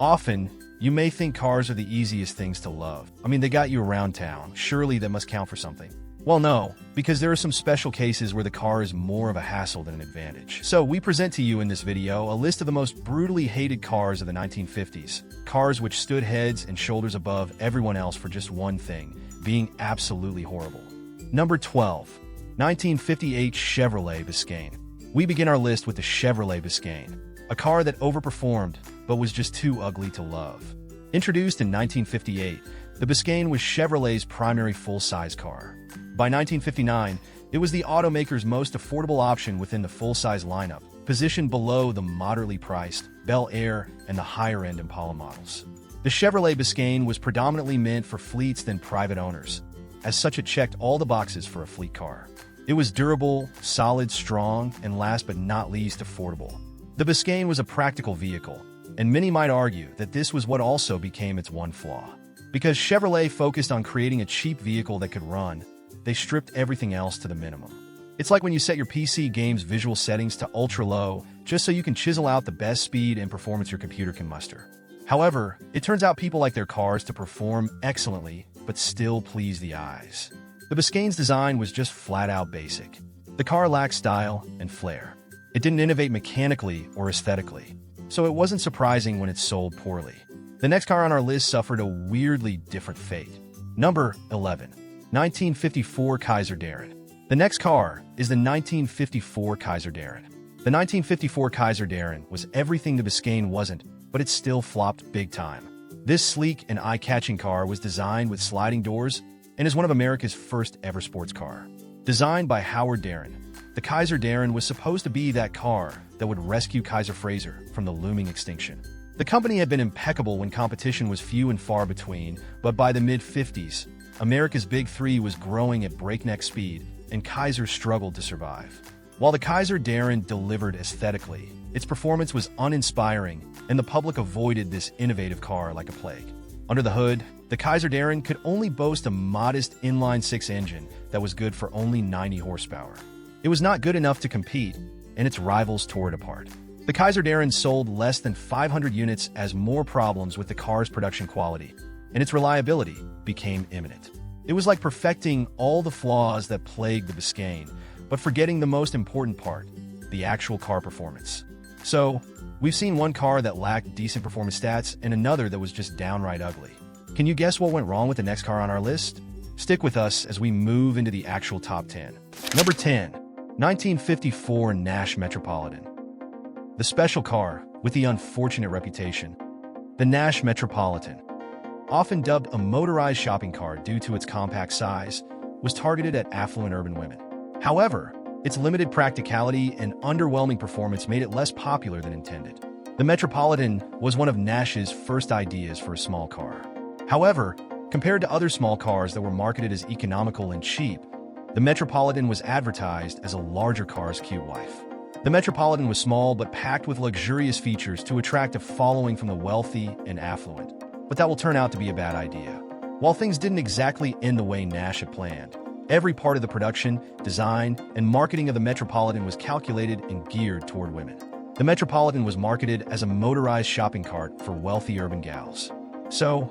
Often, you may think cars are the easiest things to love. I mean, they got you around town. Surely that must count for something. Well, no, because there are some special cases where the car is more of a hassle than an advantage. So we present to you in this video a list of the most brutally hated cars of the 1950s. Cars which stood heads and shoulders above everyone else for just one thing, being absolutely horrible. Number 12. 1958 Chevrolet Biscayne. We begin our list with the Chevrolet Biscayne, a car that overperformed but was just too ugly to love. Introduced in 1958, the Biscayne was Chevrolet's primary full-size car. By 1959, it was the automaker's most affordable option within the full-size lineup, positioned below the moderately priced Bel Air and the higher-end Impala models. The Chevrolet Biscayne was predominantly meant for fleets than private owners. As such, it checked all the boxes for a fleet car. It was durable, solid, strong, and last but not least, affordable. The Biscayne was a practical vehicle, and many might argue that this was what also became its one flaw. Because Chevrolet focused on creating a cheap vehicle that could run, they stripped everything else to the minimum. It's like when you set your PC game's visual settings to ultra-low, just so you can chisel out the best speed and performance your computer can muster. However, it turns out people like their cars to perform excellently, but still please the eyes. The Biscayne's design was just flat-out basic. The car lacked style and flair. It didn't innovate mechanically or aesthetically, so it wasn't surprising when it sold poorly. The next car on our list suffered a weirdly different fate. Number 11. 1954 Kaiser Darrin. The next car is the 1954 Kaiser Darrin. The 1954 Kaiser Darrin was everything the Biscayne wasn't, but it still flopped big time. This sleek and eye-catching car was designed with sliding doors and is one of America's first ever sports car. Designed by Howard Darrin, the Kaiser Darrin was supposed to be that car that would rescue Kaiser Frazer from the looming extinction. The company had been impeccable when competition was few and far between, but by the mid-50s, America's Big Three was growing at breakneck speed, and Kaiser struggled to survive. While the Kaiser Darrin delivered aesthetically, its performance was uninspiring, and the public avoided this innovative car like a plague. Under the hood, the Kaiser Darrin could only boast a modest inline-six engine that was good for only 90 horsepower. It was not good enough to compete, and its rivals tore it apart. The Kaiser Darrin sold less than 500 units as more problems with the car's production quality, and its reliability became imminent. It was like perfecting all the flaws that plagued the Biscayne, but forgetting the most important part, the actual car performance. So, we've seen one car that lacked decent performance stats and another that was just downright ugly. Can you guess what went wrong with the next car on our list? Stick with us as we move into the actual top 10. Number 10. 1954 NASH Metropolitan. The special car with the unfortunate reputation. The NASH Metropolitan, often dubbed a motorized shopping car due to its compact size, was targeted at affluent urban women. However, its limited practicality and underwhelming performance made it less popular than intended. The Metropolitan was one of NASH's first ideas for a small car. However, compared to other small cars that were marketed as economical and cheap, the Metropolitan was advertised as a larger car's cute wife. The Metropolitan was small but packed with luxurious features to attract a following from the wealthy and affluent. But that will turn out to be a bad idea. While things didn't exactly end the way NASH had planned, every part of the production, design, and marketing of the Metropolitan was calculated and geared toward women. The Metropolitan was marketed as a motorized shopping cart for wealthy urban gals. So,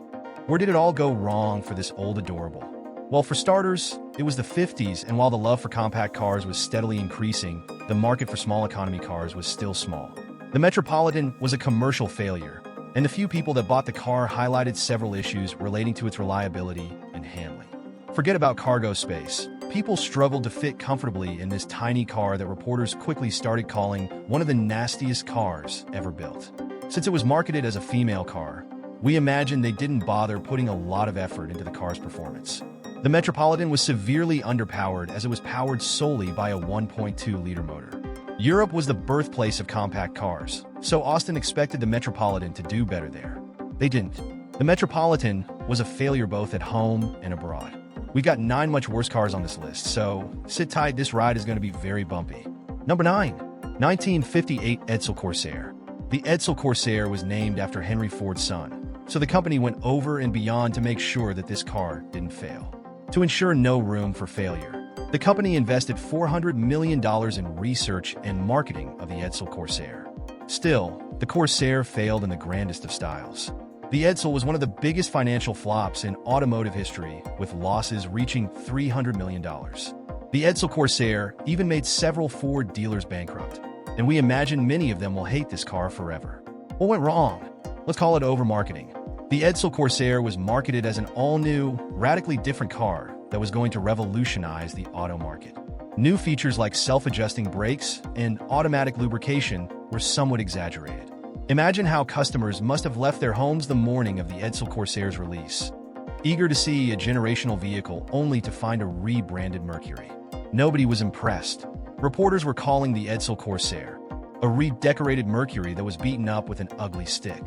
where did it all go wrong for this old adorable? Well, for starters, it was the 50s, and while the love for compact cars was steadily increasing, the market for small economy cars was still small. The Metropolitan was a commercial failure, and the few people that bought the car highlighted several issues relating to its reliability and handling. Forget about cargo space. People struggled to fit comfortably in this tiny car that reporters quickly started calling one of the nastiest cars ever built. Since it was marketed as a female car, we imagine they didn't bother putting a lot of effort into the car's performance. The Metropolitan was severely underpowered as it was powered solely by a 1.2-liter motor. Europe was the birthplace of compact cars, so Austin expected the Metropolitan to do better there. They didn't. The Metropolitan was a failure both at home and abroad. We got 9 much worse cars on this list, so sit tight, this ride is going to be very bumpy. Number 9. 1958 Edsel Corsair. The Edsel Corsair was named after Henry Ford's son, so the company went over and beyond to make sure that this car didn't fail. To ensure no room for failure, the company invested $400 million in research and marketing of the Edsel Corsair. Still, The Corsair failed in the grandest of styles. The Edsel was one of the biggest financial flops in automotive history, with losses reaching $300 million. The Edsel Corsair even made several Ford dealers bankrupt, and we imagine many of them will hate this car forever. What went wrong? Let's call it over-marketing. The Edsel Corsair was marketed as an all-new, radically different car that was going to revolutionize the auto market. New features like self-adjusting brakes and automatic lubrication were somewhat exaggerated. Imagine how customers must have left their homes the morning of the Edsel Corsair's release, eager to see a generational vehicle only to find a rebranded Mercury. Nobody was impressed. Reporters were calling the Edsel Corsair a redecorated Mercury that was beaten up with an ugly stick.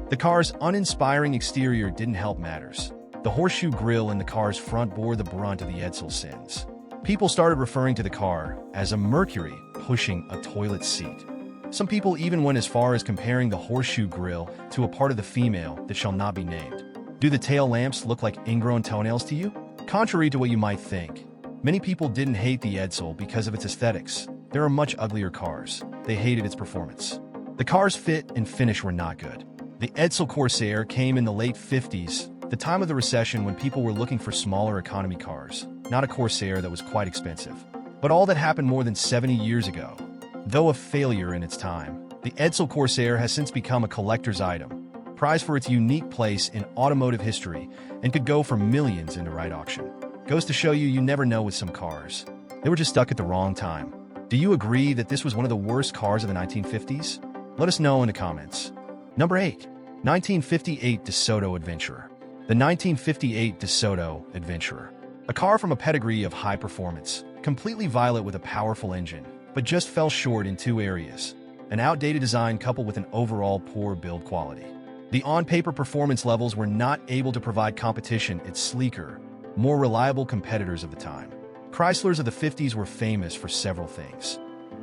The car's uninspiring exterior didn't help matters. The horseshoe grille in the car's front bore the brunt of the Edsel sins. People started referring to the car as a Mercury pushing a toilet seat. Some people even went as far as comparing the horseshoe grille to a part of the female that shall not be named. Do the tail lamps look like ingrown toenails to you? Contrary to what you might think, many people didn't hate the Edsel because of its aesthetics. There are much uglier cars. They hated its performance. The car's fit and finish were not good. The Edsel Corsair came in the late 50s, the time of the recession when people were looking for smaller economy cars, not a Corsair that was quite expensive. But all that happened more than 70 years ago. Though a failure in its time, the Edsel Corsair has since become a collector's item, prized for its unique place in automotive history and could go for millions in the right auction. Goes to show you never know with some cars. They were just stuck at the wrong time. Do you agree that this was one of the worst cars of the 1950s? Let us know in the comments. Number 8. 1958 DeSoto Adventurer. The 1958 DeSoto Adventurer. A car from a pedigree of high performance, completely violet with a powerful engine, but just fell short in two areas: an outdated design coupled with an overall poor build quality. The on-paper performance levels were not able to provide competition its sleeker, more reliable competitors of the time. Chryslers of the 50s were famous for several things: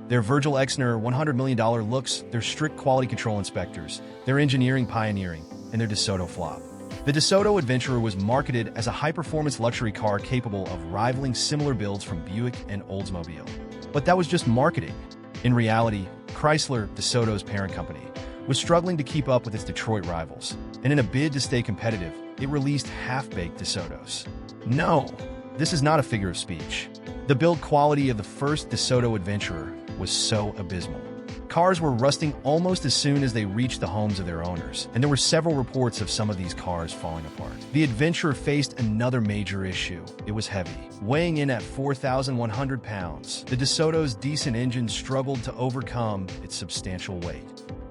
their Virgil Exner $100 million looks, their strict quality control inspectors, their engineering pioneering, and their DeSoto flop. The DeSoto Adventurer was marketed as a high-performance luxury car capable of rivaling similar builds from Buick and Oldsmobile. But that was just marketing. In reality, Chrysler, DeSoto's parent company, was struggling to keep up with its Detroit rivals, and in a bid to stay competitive, it released half-baked DeSotos. No, this is not a figure of speech. The build quality of the first DeSoto Adventurer was so abysmal. Cars were rusting almost as soon as they reached the homes of their owners, and there were several reports of some of these cars falling apart. The Adventurer faced another major issue. It was heavy. Weighing in at 4,100 pounds, the DeSoto's decent engine struggled to overcome its substantial weight.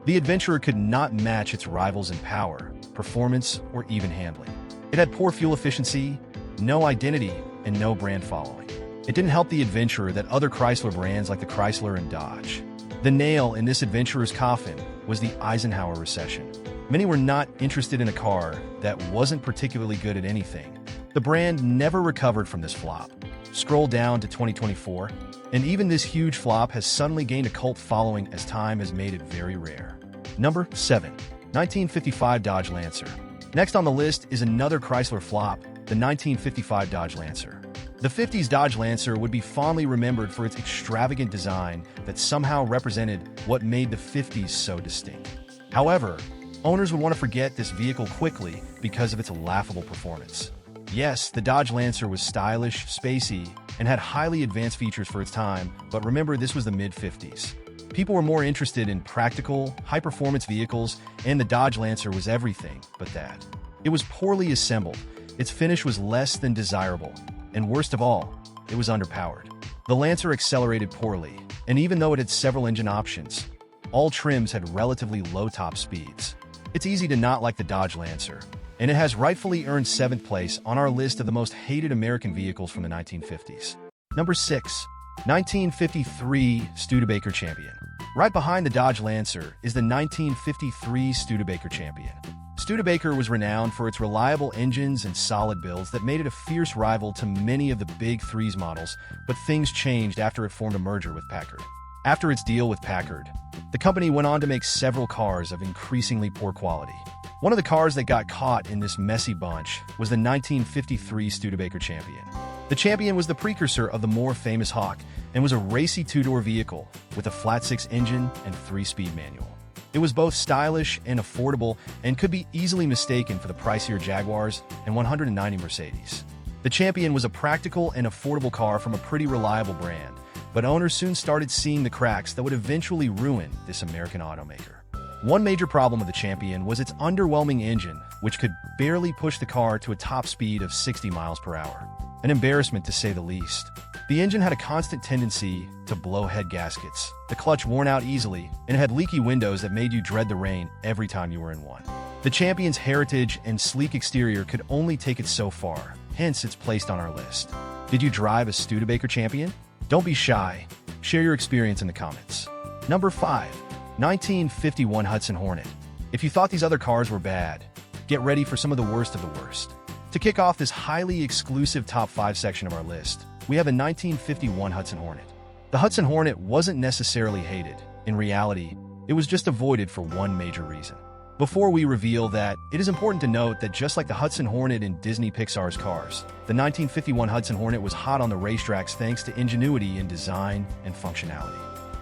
The Adventurer could not match its rivals in power, performance, or even handling. It had poor fuel efficiency, no identity, and no brand following. It didn't help the Adventurer that other Chrysler brands like the Chrysler and Dodge. The nail in this Adventurer's coffin was the Eisenhower recession. Many were not interested in a car that wasn't particularly good at anything. The brand never recovered from this flop. Scroll down to 2024, and even this huge flop has suddenly gained a cult following as time has made it very rare. Number 7. 1955 Dodge Lancer. Next on the list is another Chrysler flop, the 1955 Dodge Lancer. The 50s Dodge Lancer would be fondly remembered for its extravagant design that somehow represented what made the 50s so distinct. However, owners would want to forget this vehicle quickly because of its laughable performance. Yes, the Dodge Lancer was stylish, spacey, and had highly advanced features for its time, but remember, this was the mid-50s. People were more interested in practical, high-performance vehicles, and the Dodge Lancer was everything but that. It was poorly assembled, its finish was less than desirable, and worst of all, it was underpowered. The Lancer accelerated poorly, and even though it had several engine options, all trims had relatively low top speeds. It's easy to not like the Dodge Lancer, and it has rightfully earned 7th place on our list of the most hated American vehicles from the 1950s. Number 6. 1953 Studebaker Champion. Right behind the Dodge Lancer is the 1953 Studebaker Champion. Studebaker was renowned for its reliable engines and solid builds that made it a fierce rival to many of the Big Three's models, but things changed after it formed a merger with Packard. After its deal with Packard, the company went on to make several cars of increasingly poor quality. One of the cars that got caught in this messy bunch was the 1953 Studebaker Champion. The Champion was the precursor of the more famous Hawk and was a racy two-door vehicle with a flat-six engine and 3-speed manual. It was both stylish and affordable and could be easily mistaken for the pricier Jaguars and 190 Mercedes. The Champion was a practical and affordable car from a pretty reliable brand, but owners soon started seeing the cracks that would eventually ruin this American automaker. One major problem with the Champion was its underwhelming engine, which could barely push the car to a top speed of 60 miles per hour. An embarrassment to say the least. The engine had a constant tendency to blow head gaskets, the clutch worn out easily, and it had leaky windows that made you dread the rain every time you were in one. The Champion's heritage and sleek exterior could only take it so far, hence it's placed on our list. Did you drive a Studebaker Champion? Don't be shy. Share your experience in the comments. Number 5. 1951 Hudson Hornet. If you thought these other cars were bad, get ready for some of the worst of the worst. To kick off this highly exclusive top 5 section of our list, we have a 1951 Hudson Hornet. The Hudson Hornet wasn't necessarily hated. In reality, it was just avoided for one major reason. Before we reveal that, it is important to note that just like the Hudson Hornet in Disney Pixar's Cars, the 1951 Hudson Hornet was hot on the racetracks thanks to ingenuity in design and functionality.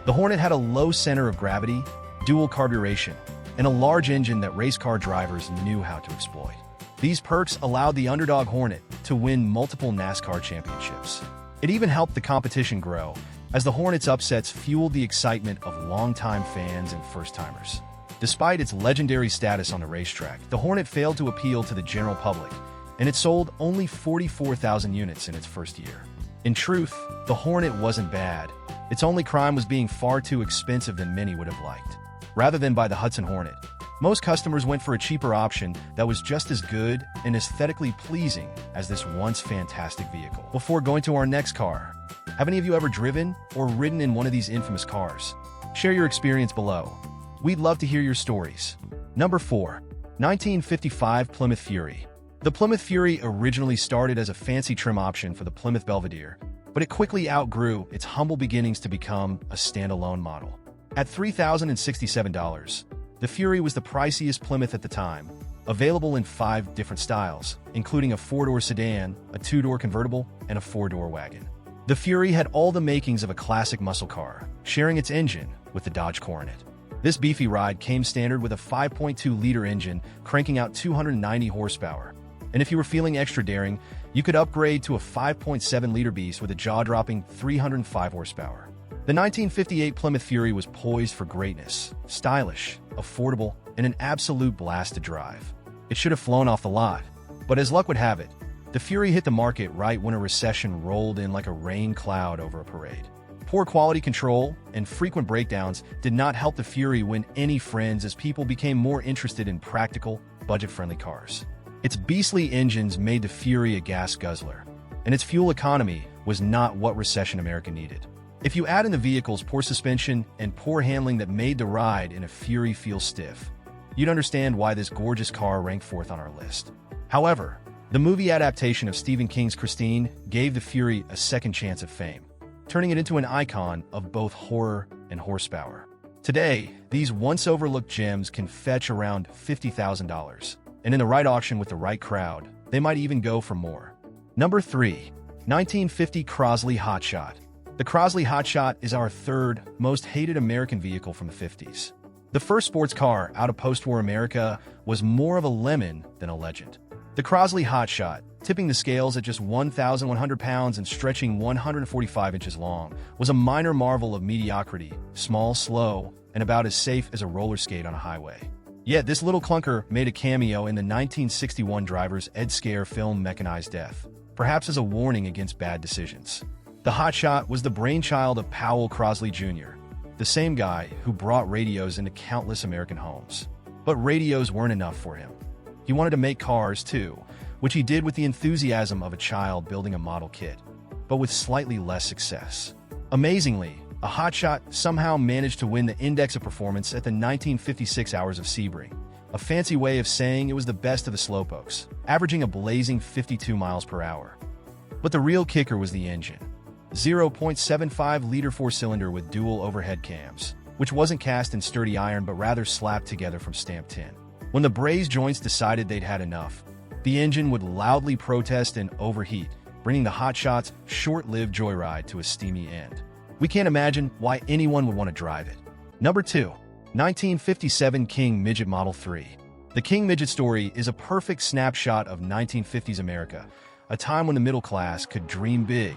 The Hornet had a low center of gravity, dual carburation, and a large engine that race car drivers knew how to exploit. These perks allowed the underdog Hornet to win multiple NASCAR championships. It even helped the competition grow, as the Hornet's upsets fueled the excitement of longtime fans and first-timers. Despite its legendary status on the racetrack, the Hornet failed to appeal to the general public, and it sold only 44,000 units in its first year. In truth, the Hornet wasn't bad. Its only crime was being far too expensive than many would have liked. Rather than buy the Hudson Hornet, most customers went for a cheaper option that was just as good and aesthetically pleasing as this once fantastic vehicle. Before going to our next car, have any of you ever driven or ridden in one of these infamous cars? Share your experience below. We'd love to hear your stories. Number 4. 1955 Plymouth Fury. The Plymouth Fury originally started as a fancy trim option for the Plymouth Belvedere, but it quickly outgrew its humble beginnings to become a standalone model. At $3,067, the Fury was the priciest Plymouth at the time, available in 5 different styles, including a 4-door sedan, a 2-door convertible, and a 4-door wagon. The Fury had all the makings of a classic muscle car, sharing its engine with the Dodge Coronet. This beefy ride came standard with a 5.2-liter engine cranking out 290 horsepower. And if you were feeling extra daring, you could upgrade to a 5.7-liter beast with a jaw-dropping 305 horsepower. The 1958 Plymouth Fury was poised for greatness, stylish, affordable, and an absolute blast to drive. It should have flown off the lot, but as luck would have it, the Fury hit the market right when a recession rolled in like a rain cloud over a parade. Poor quality control and frequent breakdowns did not help the Fury win any friends as people became more interested in practical, budget-friendly cars. Its beastly engines made the Fury a gas guzzler, and its fuel economy was not what recession America needed. If you add in the vehicle's poor suspension and poor handling that made the ride in a Fury feel stiff, you'd understand why this gorgeous car ranked 4th on our list. However, the movie adaptation of Stephen King's Christine gave the Fury a second chance of fame, turning it into an icon of both horror and horsepower. Today, these once-overlooked gems can fetch around $50,000, and in the right auction with the right crowd, they might even go for more. Number 3. 1950 CROSLEY HOTSHOT. The CROSLEY HOTSHOT is our 3rd most hated American vehicle from the 50s. The first sports car out of post-war America was more of a lemon than a legend. The CROSLEY HOTSHOT, tipping the scales at just 1,100 pounds and stretching 145 inches long, was a minor marvel of mediocrity, small, slow, and about as safe as a roller skate on a highway. Yet this little clunker made a cameo in the 1961 driver's Ed Scare film Mechanized Death, perhaps as a warning against bad decisions. The HOTSHOT was the brainchild of Powell Crosley Jr., the same guy who brought radios into countless American homes. But radios weren't enough for him. He wanted to make cars too, which he did with the enthusiasm of a child building a model kit, but with slightly less success. Amazingly, a HOTSHOT somehow managed to win the Index of Performance at the 1956 Hours of Sebring, a fancy way of saying it was the best of the slowpokes, averaging a blazing 52 miles per hour. But the real kicker was the engine. 0.75-liter 4-cylinder with dual overhead cams, which wasn't cast in sturdy iron but rather slapped together from stamped tin. When the braze joints decided they'd had enough, the engine would loudly protest and overheat, bringing the HOTSHOT's short-lived joyride to a steamy end. We can't imagine why anyone would want to drive it. Number 2. 1957 King Midget Model III. The King Midget story is a perfect snapshot of 1950s America, a time when the middle class could dream big,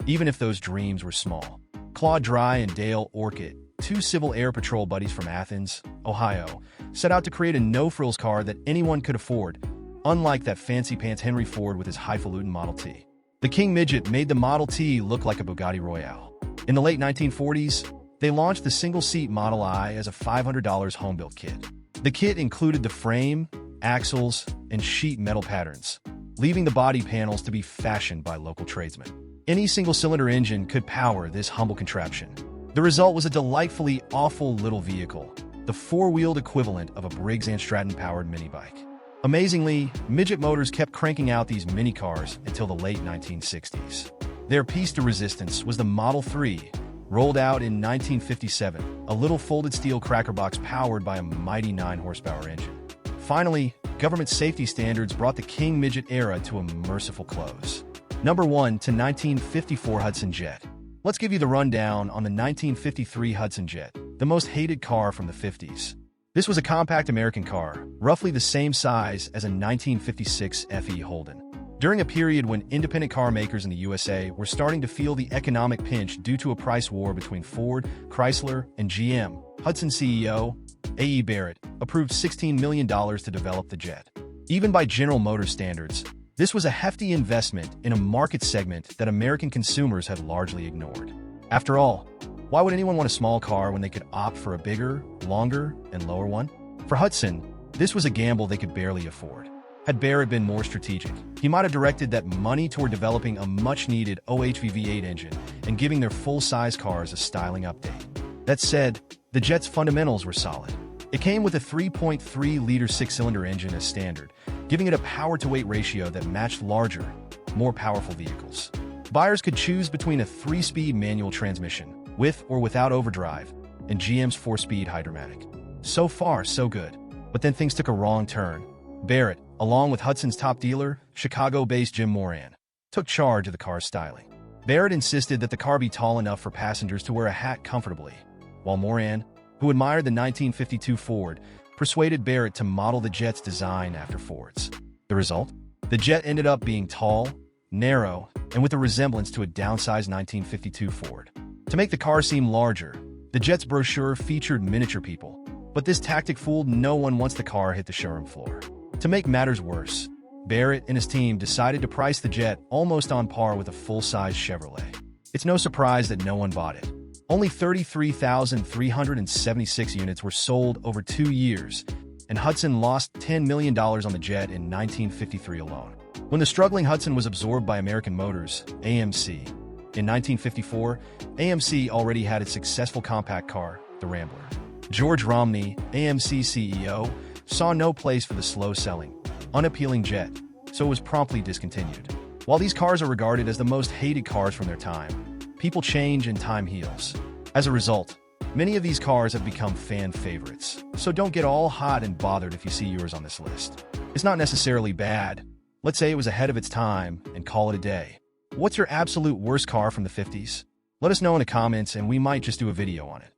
even if those dreams were small. Claude Dry and Dale Orchid, two Civil Air Patrol buddies from Athens, Ohio, set out to create a no-frills car that anyone could afford, unlike that fancy-pants Henry Ford with his highfalutin Model T. The King Midget made the Model T look like a Bugatti Royale. In the late 1940s, they launched the single-seat Model I as a $500 home-built kit. The kit included the frame, axles, and sheet metal patterns, leaving the body panels to be fashioned by local tradesmen. Any single-cylinder engine could power this humble contraption. The result was a delightfully awful little vehicle, the four-wheeled equivalent of a Briggs & Stratton-powered minibike. Amazingly, Midget Motors kept cranking out these mini-cars until the late 1960s. Their piece de resistance was the Model III, rolled out in 1957, a little folded steel crackerbox powered by a mighty 9-horsepower engine. Finally, government safety standards brought the King Midget era to a merciful close. Number 1 to 1954 Hudson Jet. Let's give you the rundown on the 1953 Hudson Jet, the most hated car from the 50s. This was a compact American car, roughly the same size as a 1956 FE Holden. During a period when independent car makers in the USA were starting to feel the economic pinch due to a price war between Ford, Chrysler, and GM, Hudson CEO A.E. Barrett approved $16 million to develop the Jet. Even by General Motors standards, this was a hefty investment in a market segment that American consumers had largely ignored. After all, why would anyone want a small car when they could opt for a bigger, longer, and lower one? For Hudson, this was a gamble they could barely afford. Had Barrett been more strategic, he might have directed that money toward developing a much-needed OHV V8 engine and giving their full-size cars a styling update. That said, the Jet's fundamentals were solid. It came with a 3.3-liter six-cylinder engine as standard, giving it a power-to-weight ratio that matched larger, more powerful vehicles. Buyers could choose between a 3-speed manual transmission, with or without overdrive, and GM's 4-speed Hydromatic. So far, so good. But then things took a wrong turn. Barrett, along with Hudson's top dealer, Chicago-based Jim Moran, took charge of the car's styling. Barrett insisted that the car be tall enough for passengers to wear a hat comfortably, while Moran, who admired the 1952 Ford, persuaded Barrett to model the Jet's design after Ford's. The result? The Jet ended up being tall, narrow, and with a resemblance to a downsized 1952 Ford. To make the car seem larger, the Jet's brochure featured miniature people, but this tactic fooled no one once the car hit the showroom floor. To make matters worse, Barrett and his team decided to price the Jet almost on par with a full-size Chevrolet. It's no surprise that no one bought it. Only 33,376 units were sold over 2 years, and Hudson lost $10 million on the Jet in 1953 alone. When the struggling Hudson was absorbed by American Motors, AMC, in 1954, AMC already had its successful compact car, the Rambler. George Romney, AMC CEO, saw no place for the slow-selling, unappealing Jet, so it was promptly discontinued. While these cars are regarded as the most hated cars from their time, people change and time heals. As a result, many of these cars have become fan favorites, so don't get all hot and bothered if you see yours on this list. It's not necessarily bad. Let's say it was ahead of its time and call it a day. What's your absolute worst car from the 50s? Let us know in the comments and we might just do a video on it.